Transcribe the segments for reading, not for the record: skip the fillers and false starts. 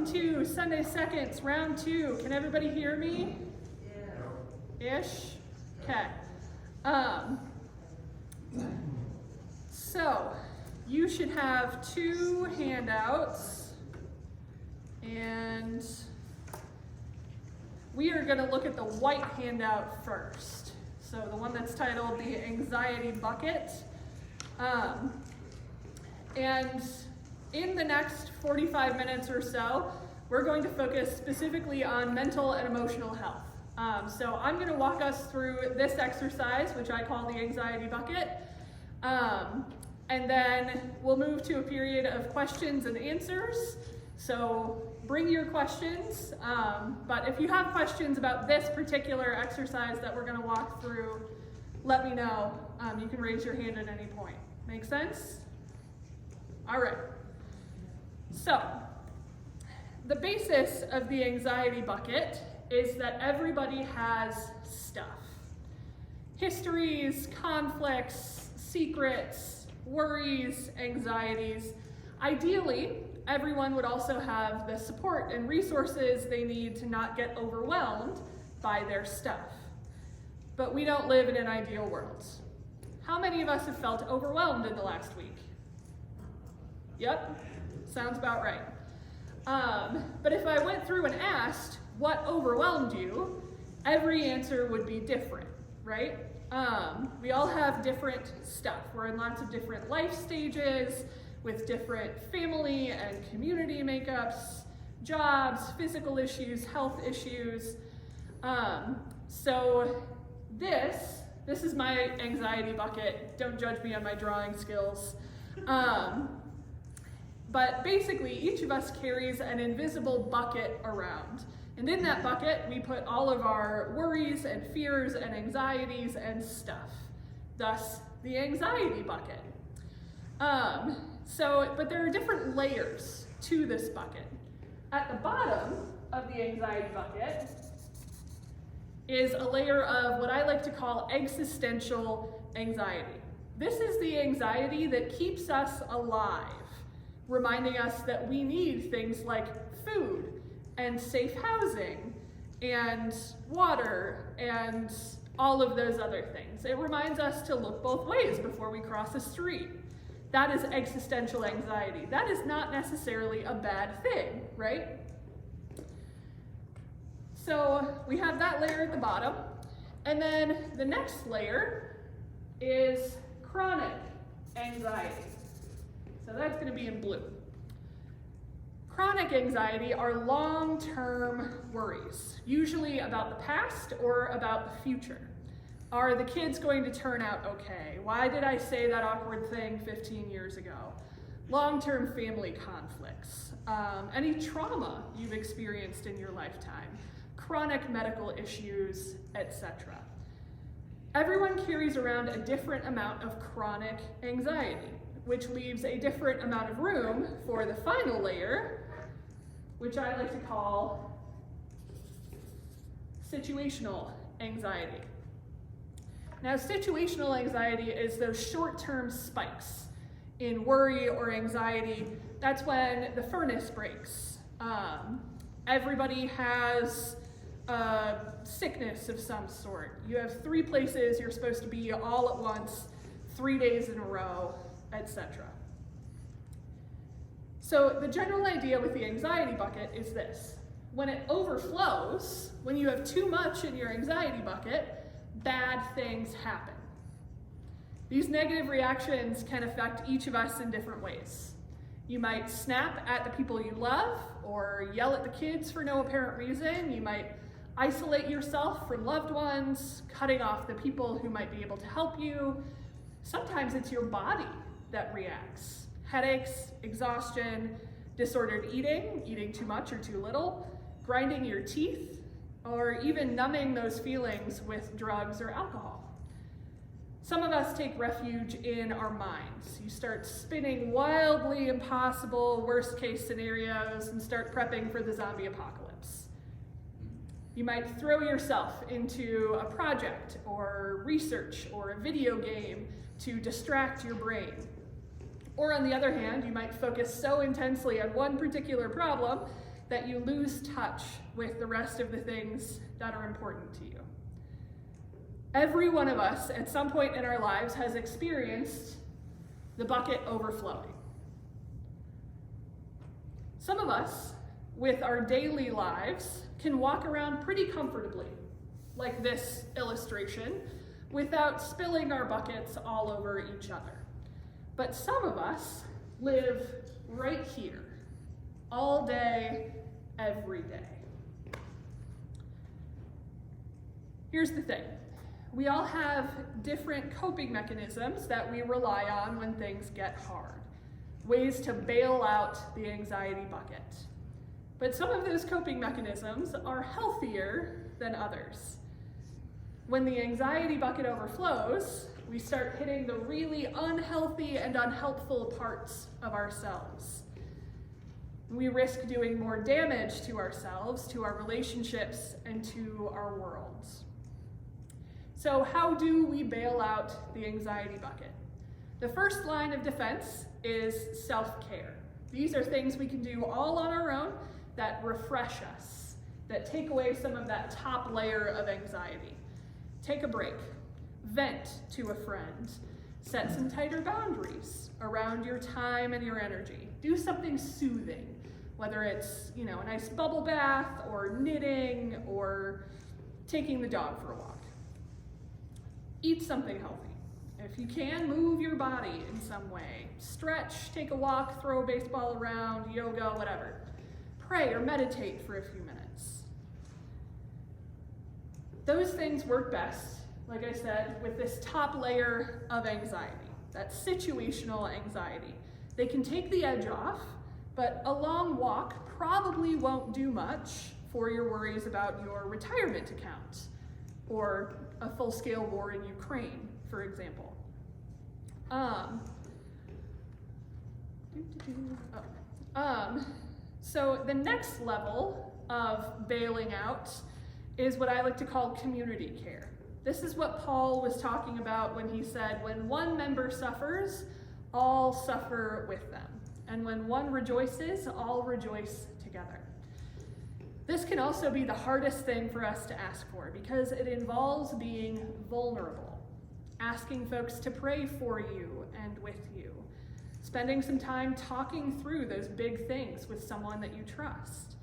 welcome to Sunday Seconds, round 2. Can everybody hear me? Yeah. Ish? Okay. So, you should have 2 handouts, and we are going to look at the white handout first. So the one that's titled the Anxiety Bucket. And in the next 45 minutes or so, we're going to focus specifically on mental and emotional health. So I'm going to walk us through this exercise, which I call the Anxiety Bucket. And then we'll move to a period of questions and answers. So bring your questions, but if you have questions about this particular exercise that we're going to walk through, let me know. You can raise your hand at any point. Make sense? All right. So, the basis of the anxiety bucket is that everybody has stuff. Histories, conflicts, secrets, worries, anxieties. Ideally, everyone would also have the support and resources they need to not get overwhelmed by their stuff. But we don't live in an ideal world. How many of us have felt overwhelmed in the last week? Yep, sounds about right. But if I went through and asked what overwhelmed you, every answer would be different, right? We all have different stuff. We're in lots of different life stages, with different family and community makeups, jobs, physical issues, health issues. So this is my anxiety bucket. Don't judge me on my drawing skills. But basically, each of us carries an invisible bucket around. And in that bucket, we put all of our worries and fears and anxieties and stuff. Thus, the anxiety bucket. But there are different layers to this bucket. At the bottom of the anxiety bucket is a layer of what I like to call existential anxiety. This is the anxiety that keeps us alive, reminding us that we need things like food and safe housing and water and all of those other things. It reminds us to look both ways before we cross a street. That is existential anxiety. That is not necessarily a bad thing, right? So we have that layer at the bottom, and then the next layer is chronic anxiety. So that's going to be in blue. Chronic anxiety are long-term worries, usually about the past or about the future. Are the kids going to turn out okay? Why did I say that awkward thing 15 years ago? Long-term family conflicts, any trauma you've experienced in your lifetime, chronic medical issues, etc. Everyone carries around a different amount of chronic anxiety, which leaves a different amount of room for the final layer, which I like to call situational anxiety. Now, situational anxiety is those short-term spikes in worry or anxiety. That's when the furnace breaks. Everybody has a sickness of some sort. You have 3 places you're supposed to be all at once, 3 days in a row, etc. So the general idea with the anxiety bucket is this. When it overflows, when you have too much in your anxiety bucket, bad things happen. These negative reactions can affect each of us in different ways. You might snap at the people you love, or yell at the kids for no apparent reason. You might isolate yourself from loved ones, cutting off the people who might be able to help you. Sometimes it's your body that reacts. Headaches, exhaustion, disordered eating, eating too much or too little, grinding your teeth, or even numbing those feelings with drugs or alcohol. Some of us take refuge in our minds. You start spinning wildly impossible worst case scenarios and start prepping for the zombie apocalypse. You might throw yourself into a project or research or a video game to distract your brain. Or on the other hand, you might focus so intensely on one particular problem that you lose touch with the rest of the things that are important to you. Every one of us at some point in our lives has experienced the bucket overflowing. Some of us, with our daily lives, can walk around pretty comfortably, like this illustration, without spilling our buckets all over each other. But some of us live right here, all day, every day. Here's the thing. We all have different coping mechanisms that we rely on when things get hard, ways to bail out the anxiety bucket. But some of those coping mechanisms are healthier than others. When the anxiety bucket overflows, we start hitting the really unhealthy and unhelpful parts of ourselves. We risk doing more damage to ourselves, to our relationships, and to our worlds. So how do we bail out the anxiety bucket? The first line of defense is self-care. These are things we can do all on our own that refresh us, that take away some of that top layer of anxiety. Take a break, vent to a friend, set some tighter boundaries around your time and your energy. Do something soothing, whether it's, a nice bubble bath or knitting or taking the dog for a walk. Eat something healthy. If you can, move your body in some way. Stretch, take a walk, throw a baseball around, yoga, whatever. Pray or meditate for a few minutes. Those things work best, like I said, with this top layer of anxiety, that situational anxiety. They can take the edge off, but a long walk probably won't do much for your worries about your retirement account or a full-scale war in Ukraine, for example. So the next level of bailing out is what I like to call community care. This is what Paul was talking about when he said, when one member suffers, all suffer with them. And when one rejoices, all rejoice together. This can also be the hardest thing for us to ask for because it involves being vulnerable, asking folks to pray for you and with you, spending some time talking through those big things with someone that you trust,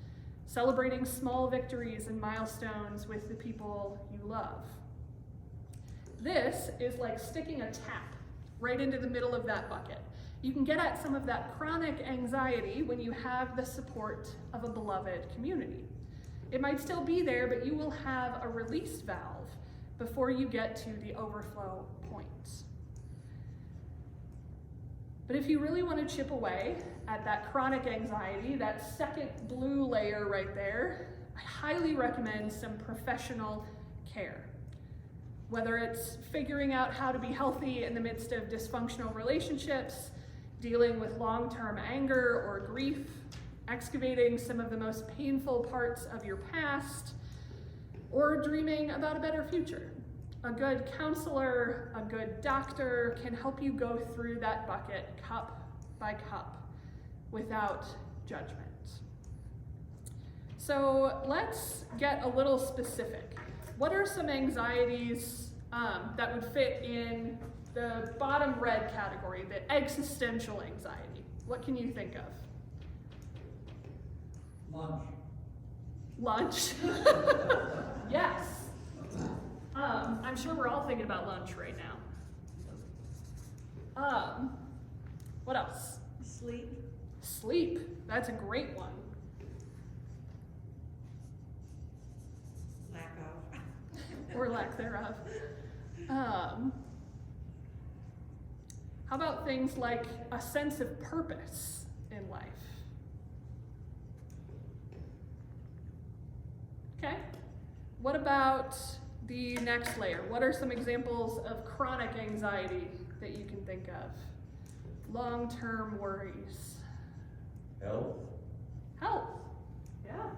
celebrating small victories and milestones with the people you love. This is like sticking a tap right into the middle of that bucket. You can get at some of that chronic anxiety when you have the support of a beloved community. It might still be there, but you will have a release valve before you get to the overflow point. But if you really want to chip away at that chronic anxiety, that second blue layer right there, I highly recommend some professional care. Whether it's figuring out how to be healthy in the midst of dysfunctional relationships, dealing with long-term anger or grief, excavating some of the most painful parts of your past, or dreaming about a better future. A good counselor, a good doctor can help you go through that bucket cup by cup without judgment. So let's get a little specific. What are some anxieties that would fit in the bottom red category, the existential anxiety? What can you think of? Lunch? Yes. I'm sure we're all thinking about lunch right now. What else? Sleep. That's a great one. Lack of. Or lack thereof. How about things like a sense of purpose in life? Okay. What about the next layer? What are some examples of chronic anxiety that you can think of? Long-term worries. Health. Yeah.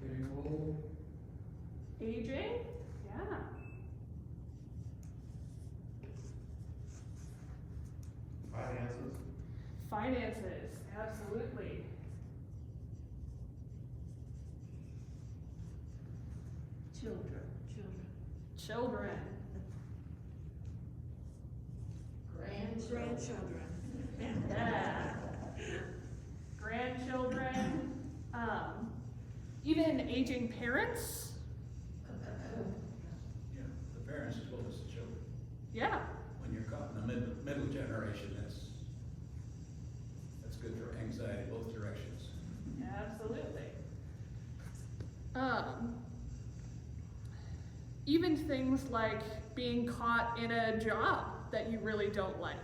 Getting old. Aging. Yeah. Finances, absolutely. Children. Grandchildren. Yeah. Grandchildren. Even aging parents. Yeah, the parents as well as the children. Yeah. When you're caught in the middle generation, that's good for anxiety, both directions. Absolutely. Even things like being caught in a job that you really don't like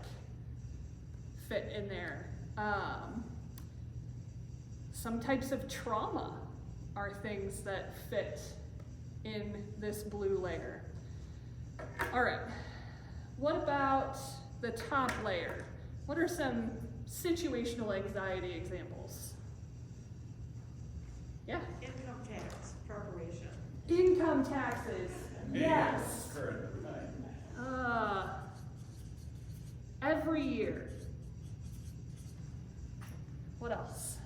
fit in there. Some types of trauma are things that fit in this blue layer. All right, what about the top layer? What are some situational anxiety examples? Yeah? Income tax preparation. Income taxes, yes. Current. Every year. What else?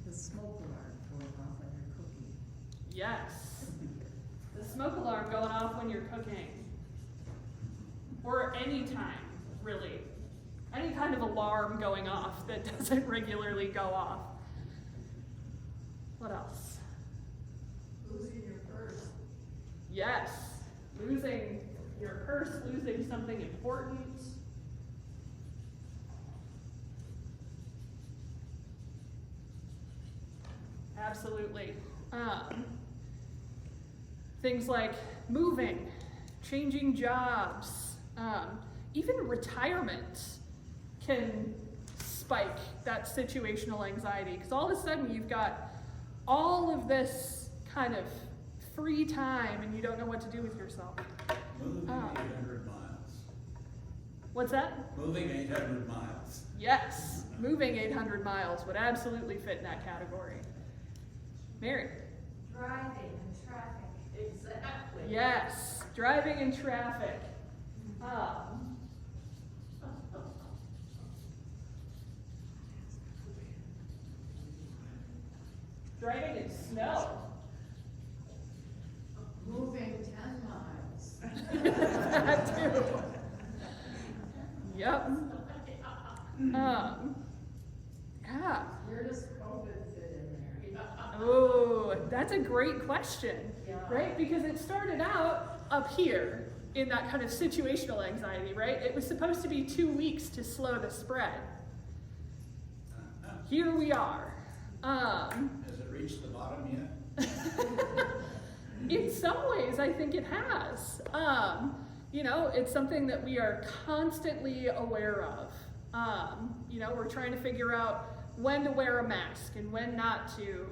The smoke alarm going off when you're cooking. Yes. The smoke alarm going off when you're cooking. Or any time, really. Any kind of alarm going off that doesn't regularly go off. What else? Losing your purse. Yes. Losing your purse, losing something important. Absolutely. Things like moving, changing jobs, even retirement can spike that situational anxiety, because all of a sudden you've got all of this kind of free time and you don't know what to do with yourself. Moving 800 miles. What's that? Moving 800 miles. Yes, moving 800 miles would absolutely fit in that category. Mary? Driving in traffic. Exactly. Yes, driving in traffic. Driving in snow. Moving 10 miles. That too. Yep. Yeah. Where does COVID fit in there? Oh, that's a great question, Yeah. right? Because it started out up here in that kind of situational anxiety, right? It was supposed to be 2 weeks to slow the spread. Here we are. Has it reached the bottom yet? In some ways, I think it has. You know, it's something that we are constantly aware of. You know, we're trying to figure out when to wear a mask and when not to,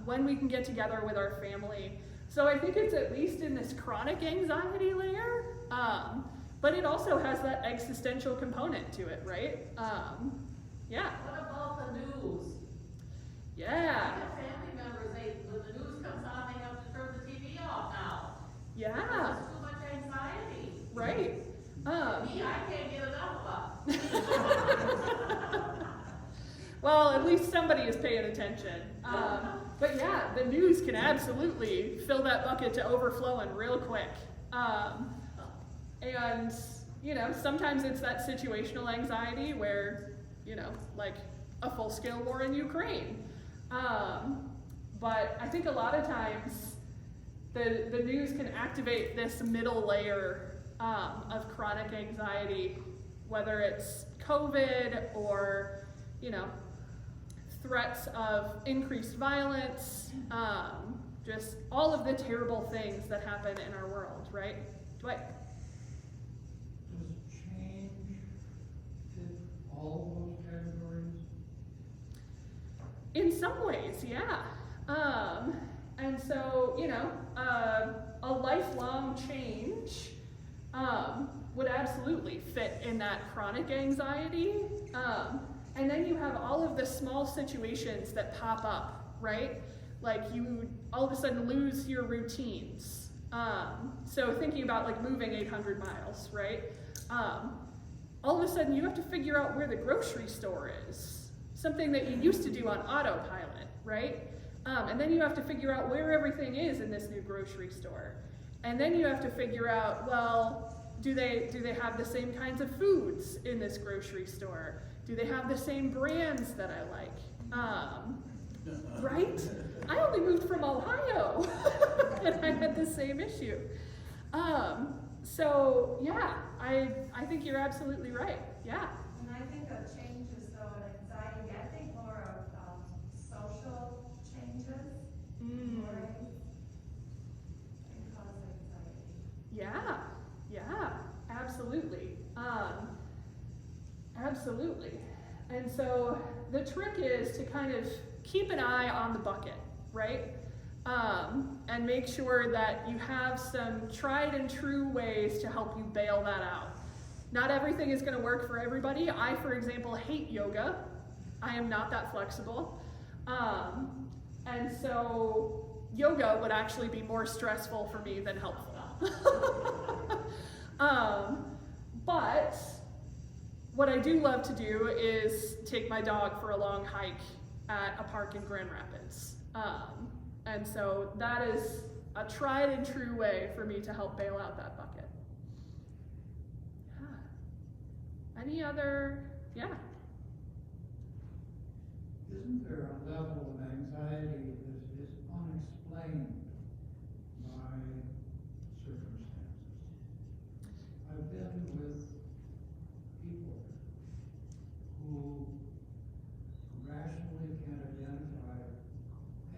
when we can get together with our family. So I think it's at least in this chronic anxiety layer, but it also has that existential component to it, right? Yeah. What about the news? I Yeah. have family members, when the news comes on, they have to turn the TV off now. Yeah. There's too much anxiety. Right. Me, I can't get enough of. Well, at least somebody is paying attention. But yeah, the news can absolutely fill that bucket to overflowing real quick. And, you know, sometimes it's that situational anxiety where, you know, like a full-scale war in Ukraine. But I think a lot of times the news can activate this middle layer of chronic anxiety, whether it's COVID or, you know, threats of increased violence, just all of the terrible things that happen in our world, right? Dwight? Does change fit all those categories? In some ways, yeah. And so, you know, a lifelong change would absolutely fit in that chronic anxiety. And then you have all of the small situations that pop up, right? Like you all of a sudden lose your routines. So thinking about like moving 800 miles, right? all of a sudden you have to figure out where the grocery store is, something that you used to do on autopilot, right? And then you have to figure out where everything is in this new grocery store. And then you have to figure out, well, do they have the same kinds of foods in this grocery store? Do they have the same brands that I like? Right? I only moved from Ohio, and I had the same issue. So yeah, I think you're absolutely right. Yeah. And I think of changes though in anxiety, I think more of social changes. More can cause anxiety. Yeah, absolutely. Absolutely. And so the trick is to kind of keep an eye on the bucket, right? And make sure that you have some tried and true ways to help you bail that out. Not everything is going to work for everybody. I, for example, hate yoga. I am not that flexible. And so yoga would actually be more stressful for me than helpful. But what I do love to do is take my dog for a long hike at a park in Grand Rapids. And so that is a tried and true way for me to help bail out that bucket. Yeah. Any other, yeah. Isn't there a level of anxiety that is unexplained by circumstances? I've been with people who rationally can't identify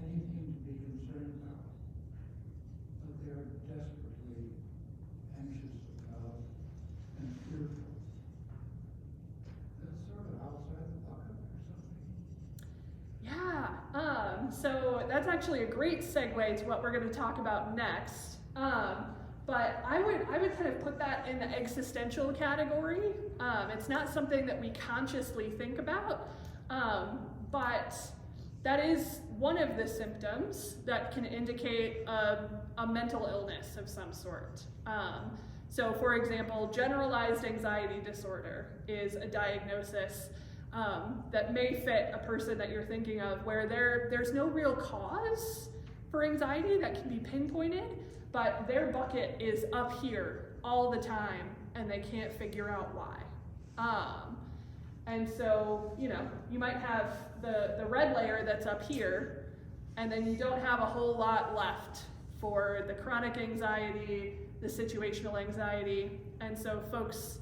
anything to be concerned about, but they are desperately anxious about and fearful. That's sort of outside the bucket or something. Yeah, so that's actually a great segue to what we're going to talk about next. But I would kind of put that in the existential category. It's not something that we consciously think about, but that is one of the symptoms that can indicate a mental illness of some sort. So for example, generalized anxiety disorder is a diagnosis that may fit a person that you're thinking of where there's no real cause for anxiety that can be pinpointed, but their bucket is up here all the time and they can't figure out why. And so, you might have the red layer that's up here, and then you don't have a whole lot left for the chronic anxiety, the situational anxiety, and so folks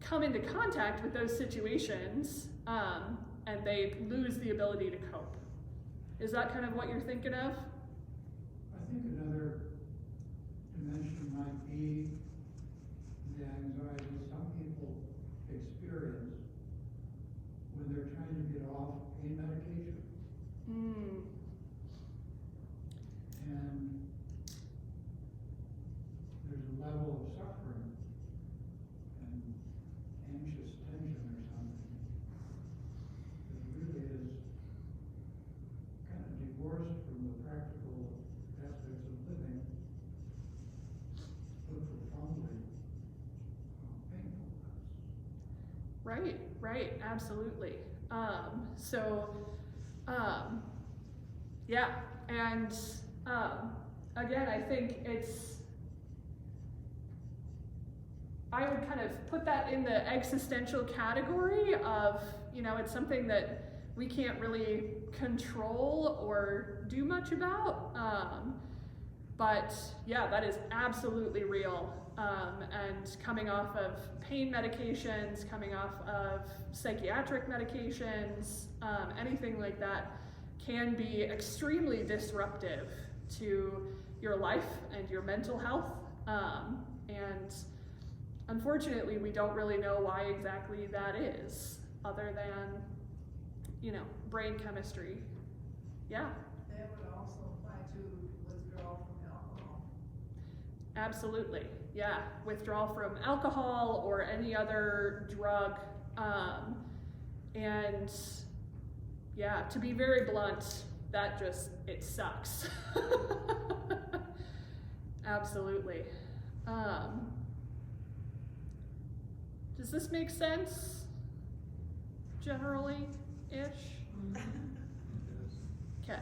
come into contact with those situations, and they lose the ability to cope. Is that kind of what you're thinking of? I think another dimension might be the anxiety some people experience when they're trying to get off pain medication. And there's a level of suffering and anxious tension or something that really is kind of divorced from the practical aspects of living, but profoundly painful. Right, absolutely. Yeah, and again, I think I would kind of put that in the existential category of, it's something that we can't really control or do much about. But yeah, that is absolutely real. And coming off of pain medications, coming off of psychiatric medications, anything like that can be extremely disruptive to your life and your mental health. And unfortunately, we don't really know why exactly that is, other than, brain chemistry. Yeah. That would also apply to withdrawal from alcohol. Absolutely, yeah. Withdrawal from alcohol or any other drug. And yeah, to be very blunt, it sucks. Absolutely. Does Does this make sense? Generally-ish? Okay.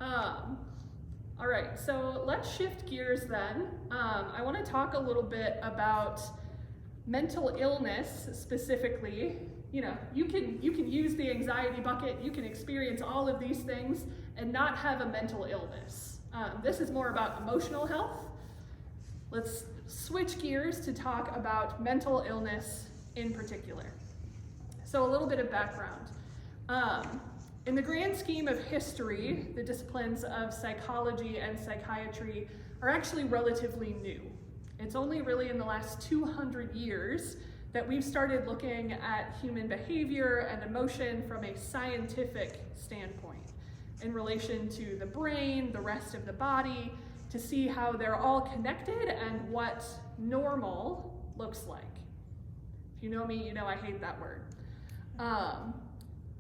All right, so let's shift gears then. I want to talk a little bit about mental illness specifically. You know, you can use the anxiety bucket, you can experience all of these things and not have a mental illness. This is more about emotional health. Let's switch gears to talk about mental illness in particular. So a little bit of background. In the grand scheme of history, the disciplines of psychology and psychiatry are actually relatively new. It's only really in the last 200 years that we've started looking at human behavior and emotion from a scientific standpoint in relation to the brain, the rest of the body, to see how they're all connected and what normal looks like. If you know me, you know I hate that word.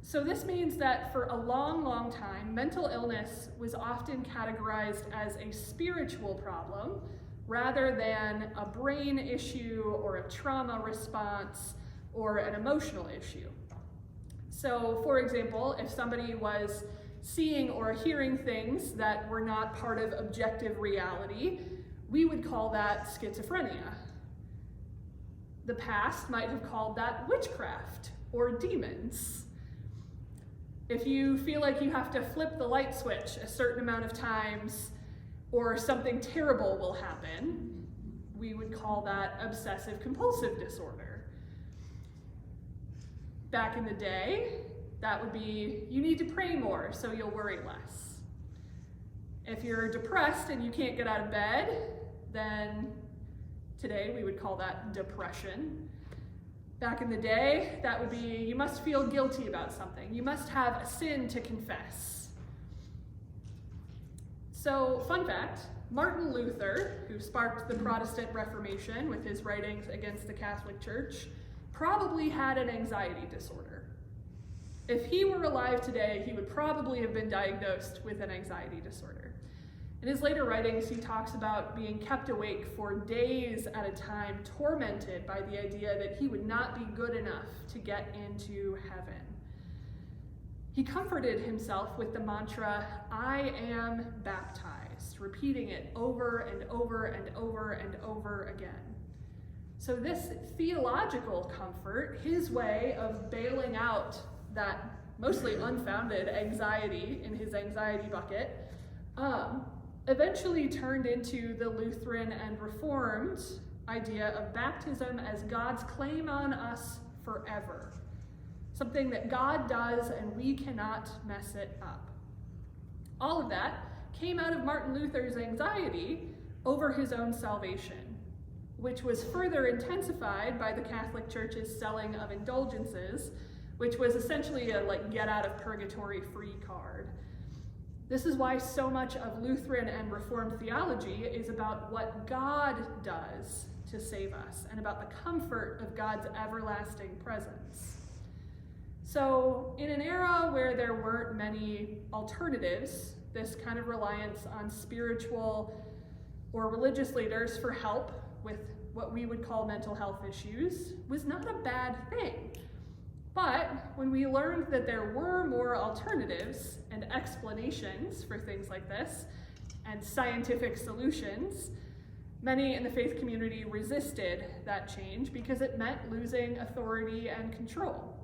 So this means that for a long, long time, mental illness was often categorized as a spiritual problem rather than a brain issue or a trauma response or an emotional issue. So for example, if somebody was seeing or hearing things that were not part of objective reality, we would call that schizophrenia. The past might have called that witchcraft or demons. If you feel like you have to flip the light switch a certain amount of times or something terrible will happen, we would call that obsessive-compulsive disorder. Back in the day, that would be you need to pray more so you'll worry less. If you're depressed and you can't get out of bed, then today we would call that depression. Back in the day, that would be you must feel guilty about something. You must have a sin to confess. So, fun fact, Martin Luther, who sparked the Protestant Reformation with his writings against the Catholic Church, probably had an anxiety disorder. If he were alive today, he would probably have been diagnosed with an anxiety disorder. In his later writings, he talks about being kept awake for days at a time, tormented by the idea that he would not be good enough to get into heaven. He comforted himself with the mantra, "I am baptized," repeating it over and over and over and over again. So this theological comfort, his way of bailing out that mostly unfounded anxiety in his anxiety bucket, eventually turned into the Lutheran and Reformed idea of baptism as God's claim on us forever. Something that God does and we cannot mess it up. All of that came out of Martin Luther's anxiety over his own salvation, which was further intensified by the Catholic Church's selling of indulgences, which was essentially a get out of purgatory free card. This is why so much of Lutheran and Reformed theology is about what God does to save us and about the comfort of God's everlasting presence. So in an era where there weren't many alternatives, this kind of reliance on spiritual or religious leaders for help with what we would call mental health issues was not a bad thing. But when we learned that there were more alternatives and explanations for things like this, and scientific solutions, many in the faith community resisted that change because it meant losing authority and control.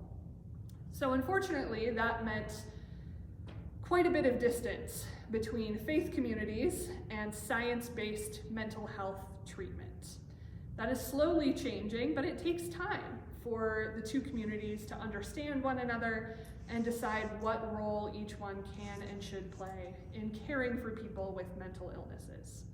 So unfortunately, that meant quite a bit of distance between faith communities and science-based mental health treatment. That is slowly changing, but it takes time for the two communities to understand one another and decide what role each one can and should play in caring for people with mental illnesses.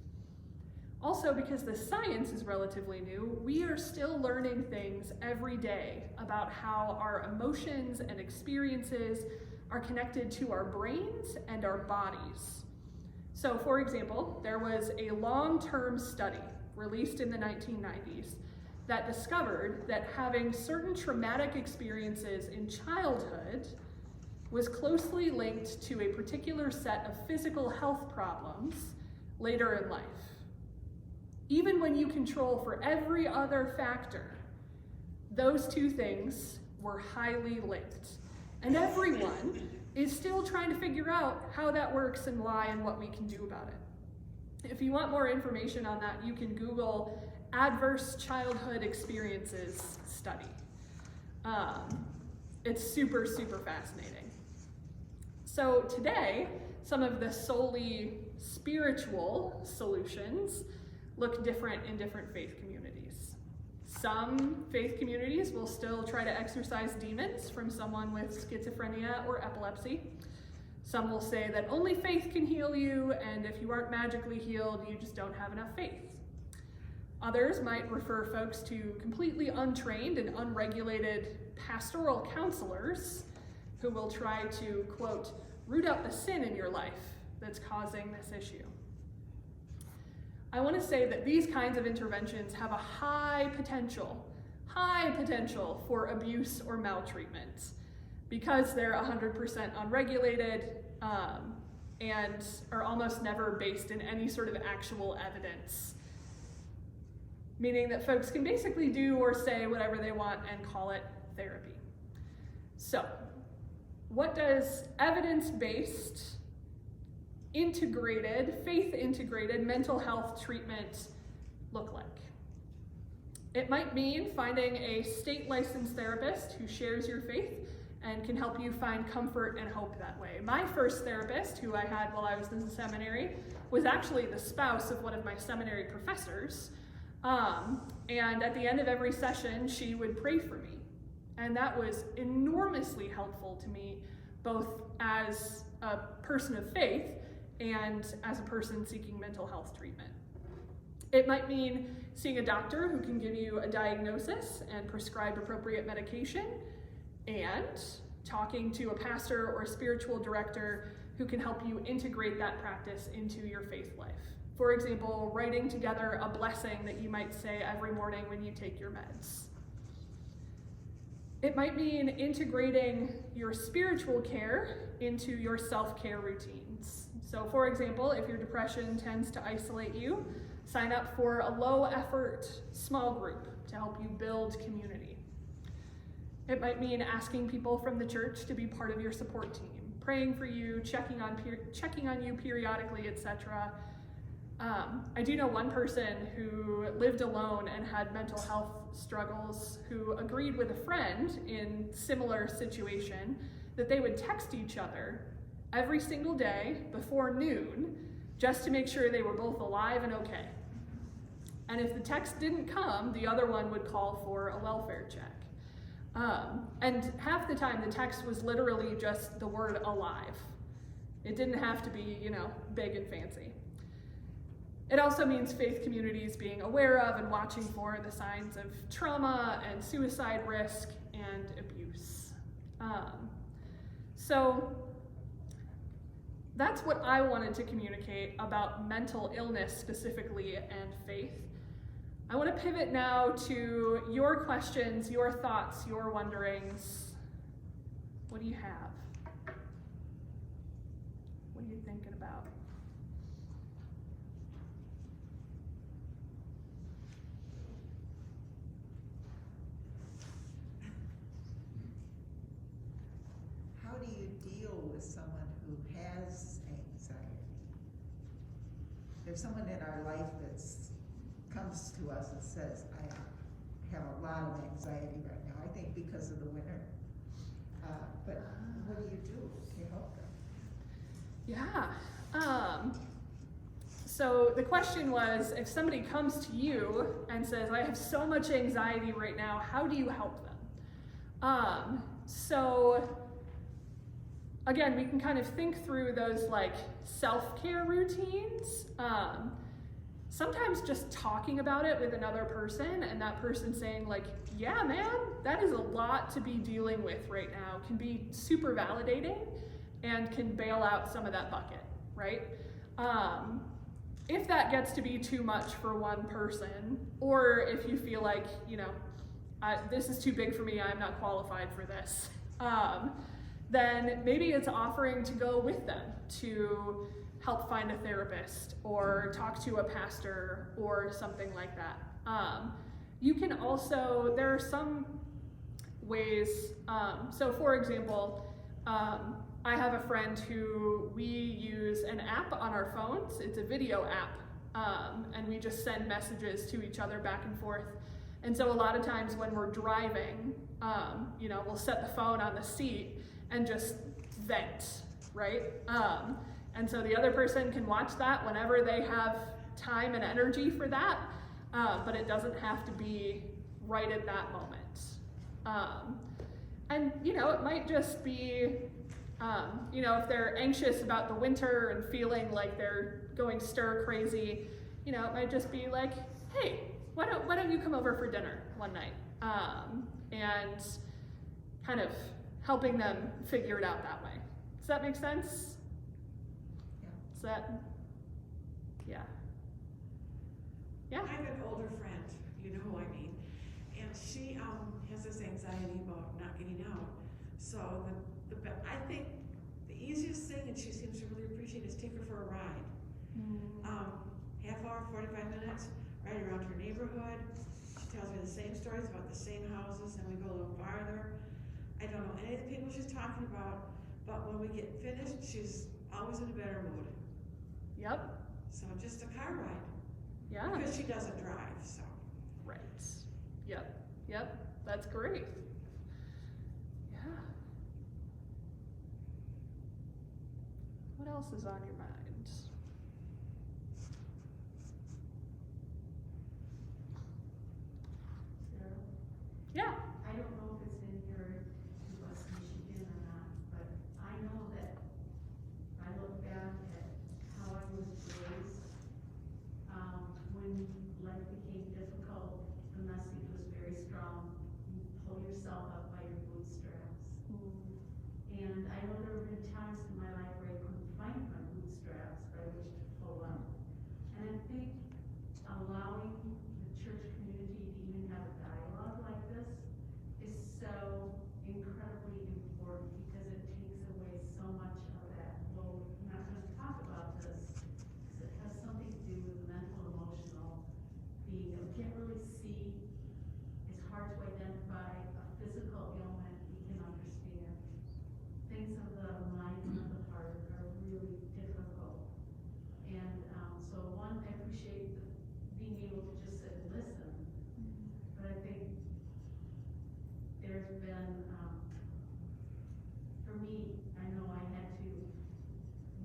Also, because the science is relatively new, we are still learning things every day about how our emotions and experiences are connected to our brains and our bodies. So, for example, there was a long-term study released in the 1990s that discovered that having certain traumatic experiences in childhood was closely linked to a particular set of physical health problems later in life. Even when you control for every other factor, those two things were highly linked. And everyone is still trying to figure out how that works and why and what we can do about it. If you want more information on that, you can Google Adverse Childhood Experiences Study. It's super, super fascinating. So today, some of the solely spiritual solutions look different in different faith communities. Some faith communities will still try to exorcise demons from someone with schizophrenia or epilepsy. Some will say that only faith can heal you, and if you aren't magically healed, you just don't have enough faith. Others might refer folks to completely untrained and unregulated pastoral counselors who will try to, quote, root out the sin in your life that's causing this issue. I want to say that these kinds of interventions have a high potential for abuse or maltreatment because they're 100% unregulated and are almost never based in any sort of actual evidence, meaning that folks can basically do or say whatever they want and call it therapy. So, what does evidence-based, integrated, faith-integrated mental health treatment look like? It might mean finding a state-licensed therapist who shares your faith and can help you find comfort and hope that way. My first therapist, who I had while I was in the seminary, was actually the spouse of one of my seminary professors. And at the end of every session, she would pray for me. And that was enormously helpful to me, both as a person of faith and as a person seeking mental health treatment. It might mean seeing a doctor who can give you a diagnosis and prescribe appropriate medication, and talking to a pastor or a spiritual director who can help you integrate that practice into your faith life. For example, writing together a blessing that you might say every morning when you take your meds. It might mean integrating your spiritual care into your self-care routines. So for example, if your depression tends to isolate you, sign up for a low-effort small group to help you build community. It might mean asking people from the church to be part of your support team, praying for you, checking on you periodically, etc. I do know one person who lived alone and had mental health struggles who agreed with a friend in similar situation that they would text each other every single day before noon just to make sure they were both alive and okay. And if the text didn't come, the other one would call for a welfare check. And half the time the text was literally just the word alive. It didn't have to be, big and fancy. It also means faith communities being aware of and watching for the signs of trauma and suicide risk and abuse. So that's what I wanted to communicate about mental illness specifically and faith. I want to pivot now to your questions, your thoughts, your wonderings. What do you have? What are you thinking about? How do you deal with someone who has anxiety? There's someone in our life that comes to us and says, I have a lot of anxiety right now, I think because of the winter. But what do you do to help them? Yeah. So the question was, if somebody comes to you and says, I have so much anxiety right now, how do you help them? So again, we can kind of think through those self-care routines. Sometimes just talking about it with another person and that person saying yeah, man, that is a lot to be dealing with right now can be super validating and can bail out some of that bucket, right? If that gets to be too much for one person, or if you feel like, this is too big for me, I'm not qualified for this, then maybe it's offering to go with them to help find a therapist or talk to a pastor or something like that. You can also, there are some ways, so for example, I have a friend who we use an app on our phones. It's a video app, and we just send messages to each other back and forth. And so a lot of times when we're driving, we'll set the phone on the seat and just vent, right? And so the other person can watch that whenever they have time and energy for that, but it doesn't have to be right at that moment. And it might just be, if they're anxious about the winter and feeling like they're going stir crazy, it might just be like, hey, why don't you come over for dinner one night? And kind of helping them figure it out that way. Does that make sense? Yeah. Is that, yeah. Yeah. I have an older friend, you know who I mean, and she has this anxiety about not getting out. So I think the easiest thing, and she seems to really appreciate, is take her for a ride. Half hour, 45 minutes, ride around her neighborhood. She tells me the same stories about the same houses, and we go a little farther. I don't know any of the people she's talking about, but when we get finished, she's always in a better mood. Yep. So just a car ride. Yeah. Because she doesn't drive, so. Right. Yep. That's great. Yeah. What else is on your mind? Sarah? Yeah. I don't know if it's in your West Michigan or not, but I know that I look back at how I was raised. When life became difficult, the message was very strong. You pull yourself up by your bootstraps. And I know there have been times in my life where I couldn't find my bootstraps by which to pull up. And I think allowing the church community to even have a dialogue like this is so incredibly important, because it takes away so much of that, well, we're not going to talk about this, because it has something to do with mental, emotional being that we can't really see. It's hard to identify. A physical ailment we can understand. Things of the mind and of the heart are really difficult. And so one, I appreciate being able to just sit and listen, but I think there's been, for me, I know I had to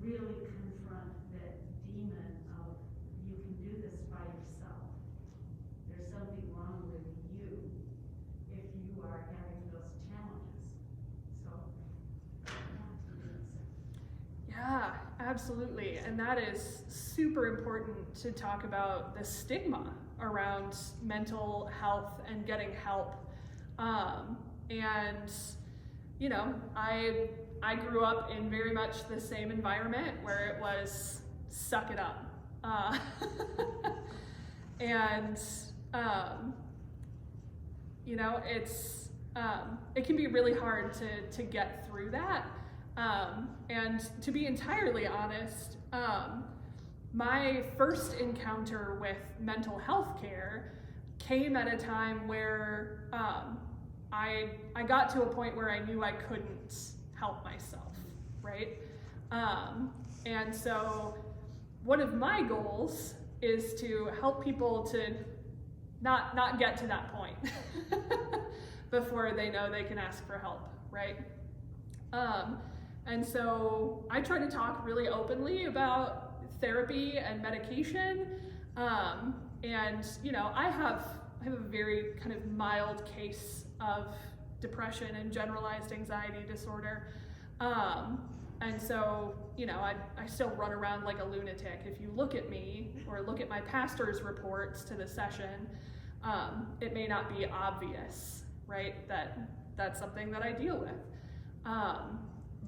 really confront that demon of, you can do this by yourself. There's something wrong with you if you are having those challenges. So, Yeah, absolutely. And that is super important to talk about the stigma around mental health and getting help. And, I grew up in very much the same environment where it was suck it up. And, it can be really hard to get through that. And to be entirely honest, my first encounter with mental health care came at a time where I got to a point where I knew I couldn't help myself, right? And so one of my goals is to help people to not get to that point before they know they can ask for help, right? And so I try to talk really openly about therapy and medication. And I have a very kind of mild case of depression and generalized anxiety disorder. And so, I still run around like a lunatic. If you look at me or look at my pastor's reports to the session, it may not be obvious, right, that that's something that I deal with.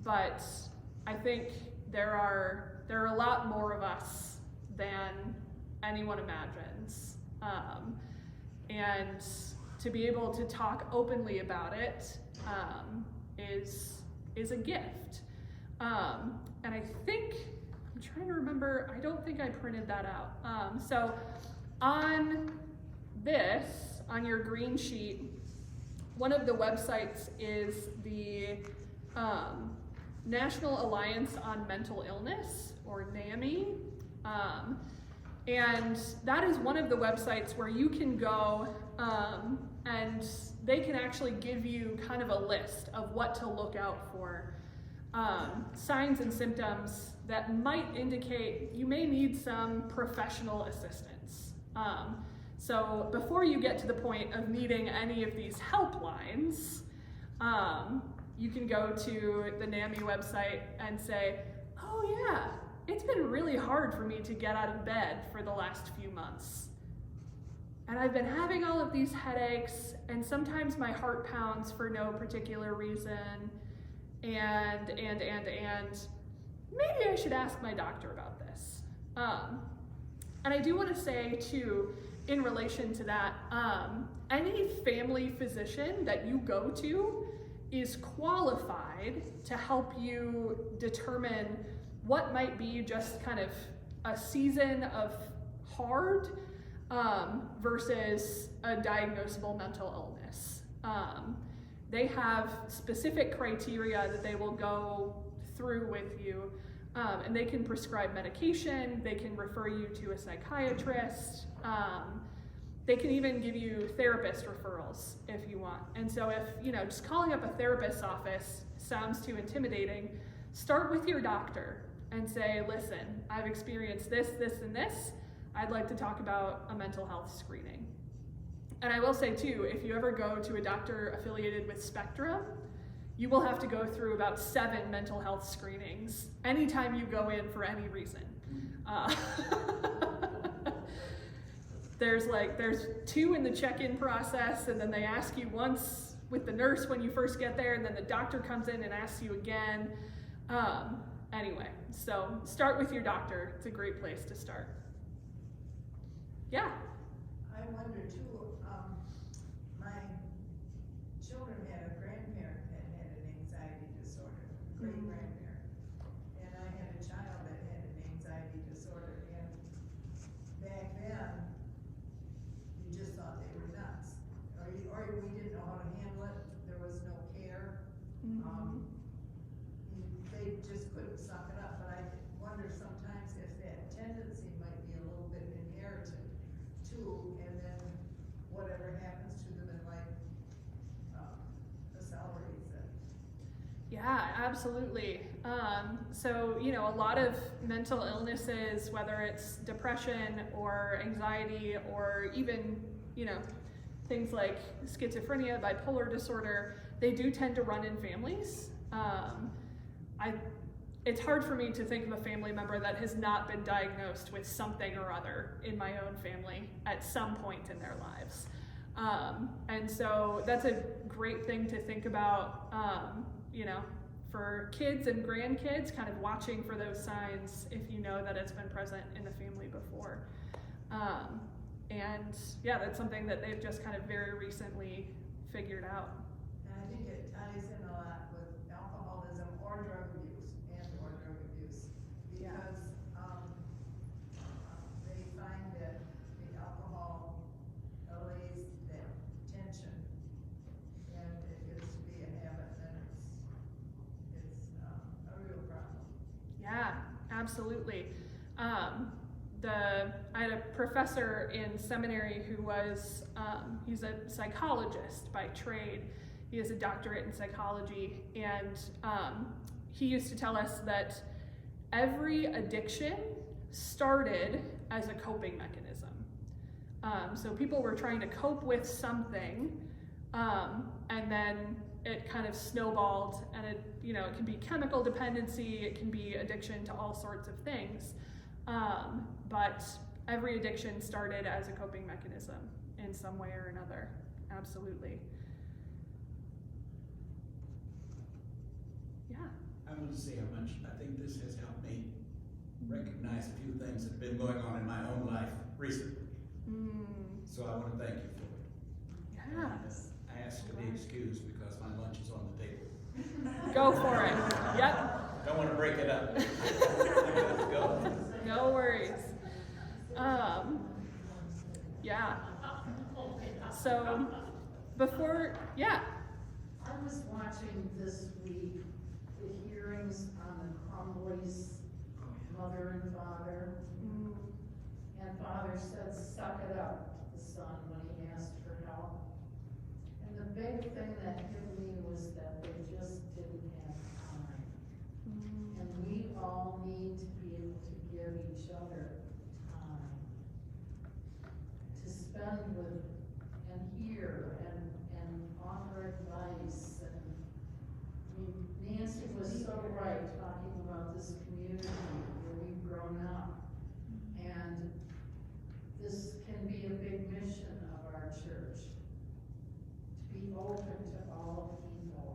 But I think there are a lot more of us than anyone imagines. And to be able to talk openly about it is a gift. And I think, I'm trying to remember, I don't think I printed that out. So on this, on your green sheet, one of the websites is the National Alliance on Mental Illness, or NAMI. And that is one of the websites where you can go and they can actually give you kind of a list of what to look out for. Signs and symptoms that might indicate you may need some professional assistance. So before you get to the point of needing any of these helplines, you can go to the NAMI website and say, oh yeah, it's been really hard for me to get out of bed for the last few months. And I've been having all of these headaches, and sometimes my heart pounds for no particular reason, and maybe I should ask my doctor about this. And I do want to say too, in relation to that, any family physician that you go to is qualified to help you determine what might be just kind of a season of hard versus a diagnosable mental illness. They have specific criteria that they will go through with you, and they can prescribe medication, they can refer you to a psychiatrist, they can even give you therapist referrals if you want. And so if, just calling up a therapist's office sounds too intimidating, start with your doctor and say, listen, I've experienced this, and this. I'd like to talk about a mental health screening. And I will say too, if you ever go to a doctor affiliated with Spectrum, you will have to go through about 7 mental health screenings anytime you go in for any reason. There's 2 in the check-in process, and then they ask you once with the nurse when you first get there, and then the doctor comes in and asks you again. Anyway, so start with your doctor. It's a great place to start. Yeah? I wonder too, my children had a grandparent that had an anxiety disorder, a great-grandparent. And I had a child that had an anxiety disorder, and back then, you just thought they were nuts. Or we didn't know how to handle it, there was no care. They just couldn't suck it up, but I wonder sometimes if that tendency might be a little bit inherited too, and then whatever happens to them in life, accelerates it. Yeah, absolutely. So, a lot of mental illnesses, whether it's depression or anxiety or even, things like schizophrenia, bipolar disorder, they do tend to run in families. It's hard for me to think of a family member that has not been diagnosed with something or other in my own family at some point in their lives. And so that's a great thing to think about, for kids and grandkids, kind of watching for those signs if you know that it's been present in the family before. And yeah, that's something that they've just kind of very recently figured out. And I think it ties in a lot with alcoholism or drug abuse, because they find that the alcohol allays that tension, and it gets to be a habit, and it's a real problem. Yeah, absolutely. I had a professor in seminary who was, he's a psychologist by trade. He has a doctorate in psychology, and he used to tell us that every addiction started as a coping mechanism. So people were trying to cope with something, and then it kind of snowballed, and it can be chemical dependency, it can be addiction to all sorts of things. But every addiction started as a coping mechanism in some way or another. Absolutely. Yeah. I want to say how much I think this has helped me recognize a few things that have been going on in my own life recently. So I want to thank you for it. Yeah. I ask to be excused because my lunch is on the table. Go for it. Yep. Don't want to break it up. Let's go. No worries. Yeah. So before, yeah. I was watching this week the hearings on the Crumbley's mother and father. And father said, suck it up, to the son, when he asked for help. And the big thing that hit me was that they just didn't have time. And we all need to be able to give each other time to spend with and hear and offer advice. And I mean, Nancy was so right talking about this community where we've grown up. And this can be a big mission of our church, to be open to all people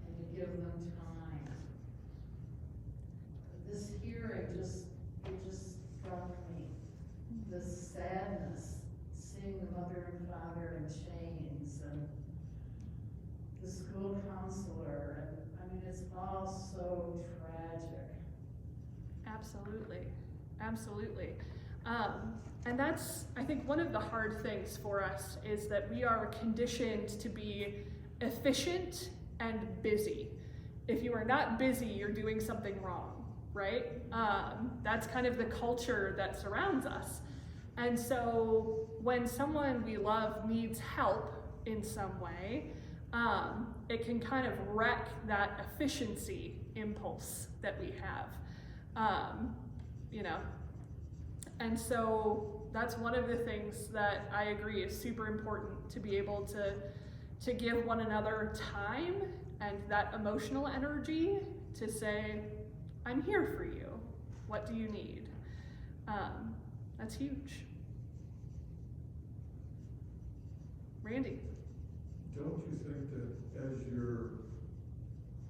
and to give them time. This hearing it just struck me, the sadness, seeing the mother and father in chains, and the school counselor, and I mean, it's all so tragic. Absolutely, absolutely. And that's, I think, one of the hard things for us is that we are conditioned to be efficient and busy. If you are not busy, you're doing something wrong, right? That's kind of the culture that surrounds us. And so when someone we love needs help in some way, it can kind of wreck that efficiency impulse that we have, you know. And so that's one of the things that I agree is super important, to be able to give one another time and that emotional energy to say, I'm here for you. What do you need? That's huge. Randy. Don't you think that as you're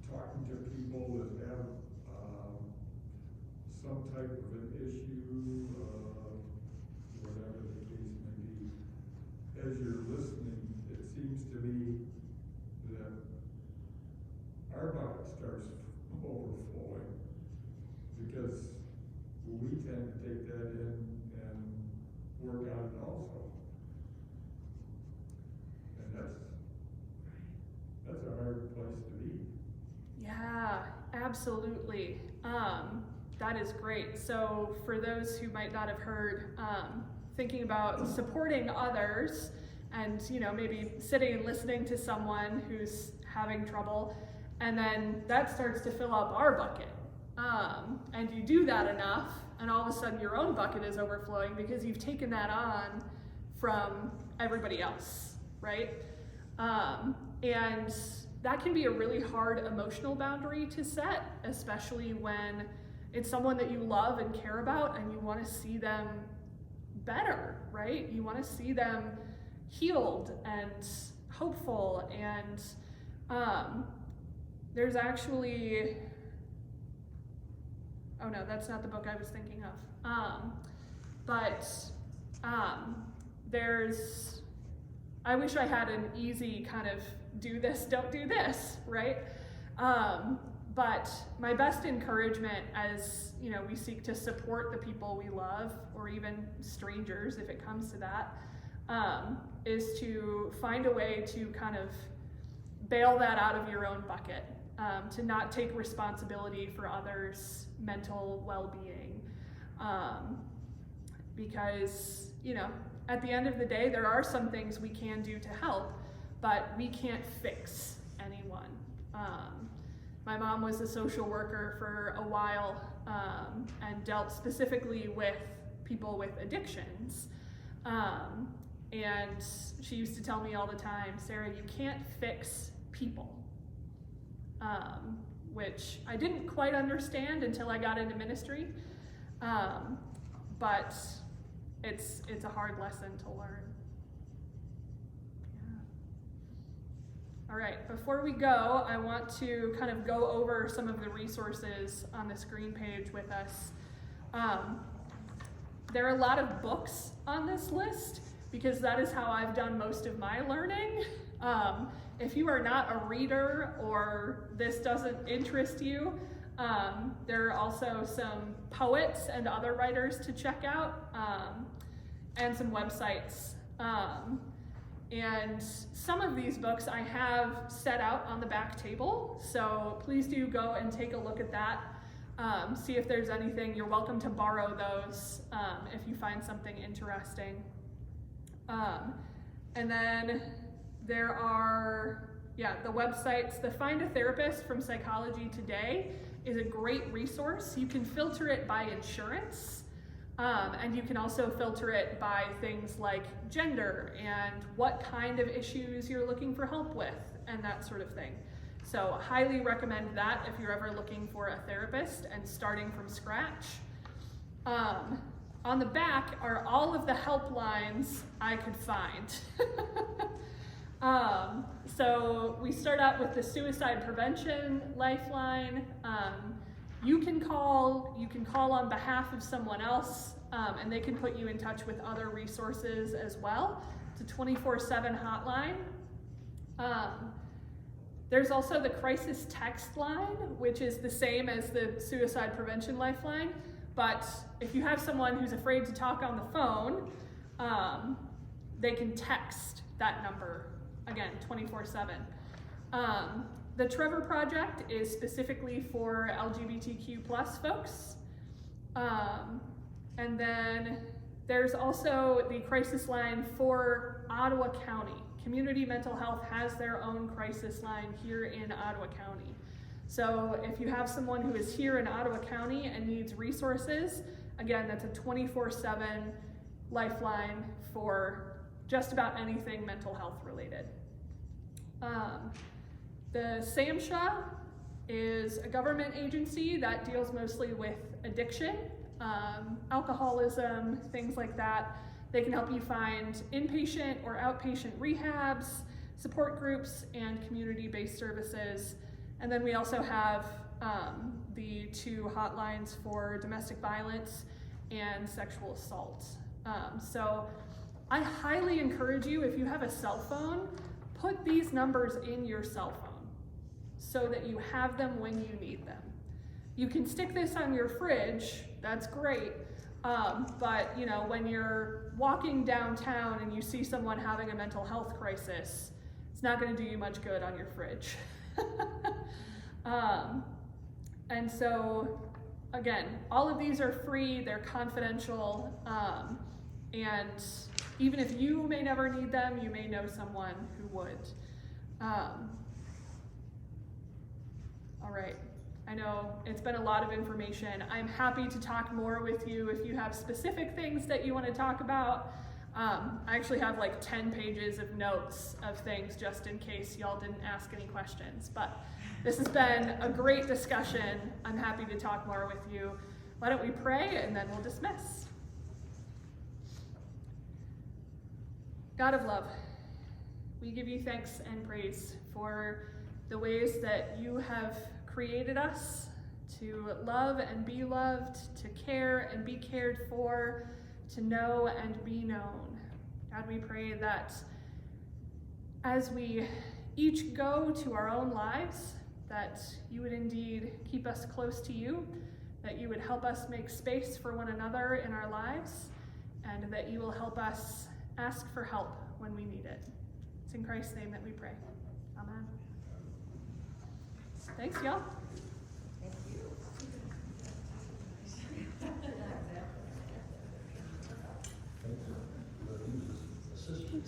talking to people that have some type of an issue, whatever the case may be, as you're listening, it seems to me that our bucket starts overflowing, because we tend to take that in and work on it also. And that's a hard place to be. Yeah, absolutely. That is great. So for those who might not have heard, thinking about supporting others and, you know, maybe sitting and listening to someone who's having trouble, and then that starts to fill up our bucket. And you do that enough, and all of a sudden your own bucket is overflowing because you've taken that on from everybody else, right? And that can be a really hard emotional boundary to set, especially when it's someone that you love and care about and you want to see them better, right? You want to see them healed and hopeful. And there's actually, oh no, that's not the book I was thinking of. There's, I wish I had an easy kind of do this, don't do this, right? But my best encouragement as, you know, we seek to support the people we love, or even strangers if it comes to that, is to find a way to kind of bail that out of your own bucket, to not take responsibility for others' mental well-being. Because, you know, at the end of the day, there are some things we can do to help, but we can't fix anyone. My mom was a social worker for a while, and dealt specifically with people with addictions. And she used to tell me all the time, Sarah, you can't fix people. Which I didn't quite understand until I got into ministry. But it's a hard lesson to learn. All right, before we go, I want to kind of go over some of the resources on the screen page with us. There are a lot of books on this list because that is how I've done most of my learning. If you are not a reader or this doesn't interest you, there are also some poets and other writers to check out, and some websites. And some of these books I have set out on the back table, so please do go and take a look at that. See if there's anything. You're welcome to borrow those if you find something interesting. And then there are, the websites. The Find a Therapist from Psychology Today is a great resource. You can filter it by insurance, and you can also filter it by things like gender and what kind of issues you're looking for help with and that sort of thing. So highly recommend that if you're ever looking for a therapist and starting from scratch. On the back are all of the helplines I could find. So we start out with the Suicide Prevention Lifeline. You can call on behalf of someone else, and they can put you in touch with other resources as well. It's a 24/7 hotline. There's also the Crisis Text Line, which is the same as the Suicide Prevention Lifeline, but if you have someone who's afraid to talk on the phone, they can text that number, again, 24/7. The Trevor Project is specifically for LGBTQ+ folks. And then there's also the crisis line for Ottawa County. Community Mental Health has their own crisis line here in Ottawa County. So if you have someone who is here in Ottawa County and needs resources, again, that's a 24/7 lifeline for just about anything mental health related. The SAMHSA is a government agency that deals mostly with addiction, alcoholism, things like that. They can help you find inpatient or outpatient rehabs, support groups, and community-based services. And then we also have the 2 hotlines for domestic violence and sexual assault. So I highly encourage you, if you have a cell phone, put these numbers in your cell phone so that you have them when you need them. You can stick this on your fridge, that's great, but when you're walking downtown and you see someone having a mental health crisis, it's not going to do you much good on your fridge. And so, again, all of these are free, they're confidential, and even if you may never need them, you may know someone who would. All right, I know it's been a lot of information. I'm happy to talk more with you if you have specific things that you want to talk about. I actually have like 10 pages of notes of things just in case y'all didn't ask any questions, but this has been a great discussion. I'm happy to talk more with you. Why don't we pray and then we'll dismiss. God of love, we give you thanks and praise for the ways that you have created us to love and be loved, to care and be cared for, to know and be known. God, we pray that as we each go to our own lives, that you would indeed keep us close to you, that you would help us make space for one another in our lives, and that you will help us ask for help when we need it. It's in Christ's name that we pray. Amen. Thanks, y'all. Thank you.